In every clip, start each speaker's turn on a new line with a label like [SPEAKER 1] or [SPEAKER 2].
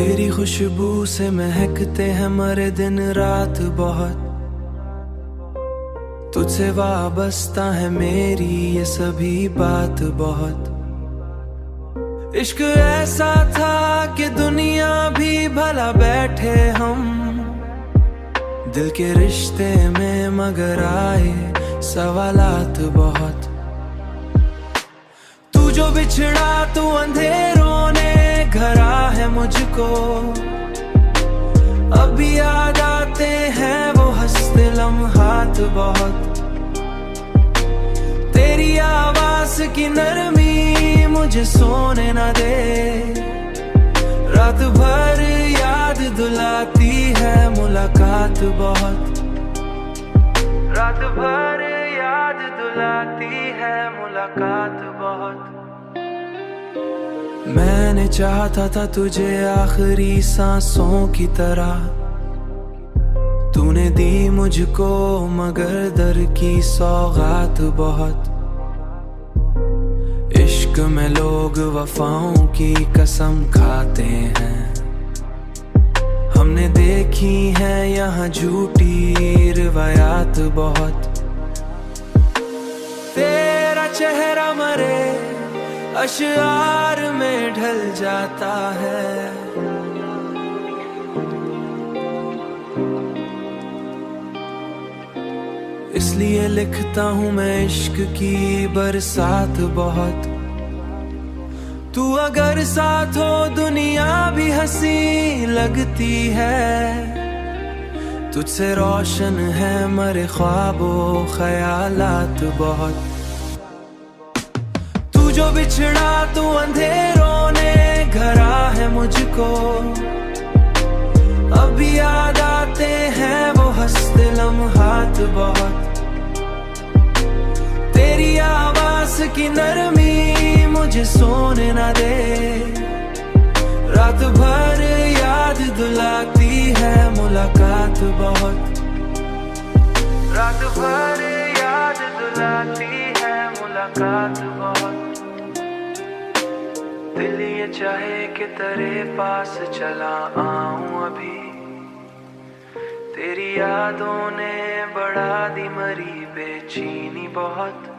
[SPEAKER 1] तेरी खुशबू से महकते हैं मरे दिन रात बहुत, तुझसे वाबस्ता है मेरी ये सभी बात बहुत। इश्क ऐसा था कि दुनिया भी भला बैठे हम, दिल के रिश्ते में मगर आए सवालात बहुत। तू जो बिछड़ा तू अंधेरों ने घरा है मुझको, अब याद आते हैं वो हंसते लम्हात बहुत। तेरी आवाज की नरमी मुझे सोने न दे, रात भर याद दुलाती है मुलाकात बहुत। रात भर याद दुलाती है मुलाकात बहुत। मैंने चाहता था तुझे आखिरी सांसों की तरह, तूने दी मुझको मगर दर की सौगात बहुत। इश्क में लोग वफाओं की कसम खाते हैं, हमने देखी है यहाँ झूठी रिवायात बहुत। तेरा चेहरा मरे अशआर में ढल जाता है, इसलिए लिखता हूँ मैं इश्क की बरसात बहुत। तू अगर साथ हो दुनिया भी हंसी लगती है, तुझसे रोशन है मरे ख्वाबों ख्यालात बहुत। तू जो बिछड़ा तू अंधेरों ने घरा है मुझको, अब याद आते हैं वो हंसते लम्हात बहुत। तेरी आवाज की नरमी मुझे सोने न दे, रात भर याद दुलाती है मुलाकात बहुत। रात भर याद दुलाती है मुलाकात बहुत। दिल ये चाहे कि तेरे पास चला आऊं अभी, तेरी यादों ने बढ़ा दी मरी बेचैनी बहुत।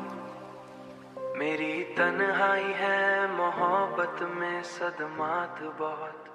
[SPEAKER 1] मेरी तन्हाई है मोहब्बत में सदमात बहुत।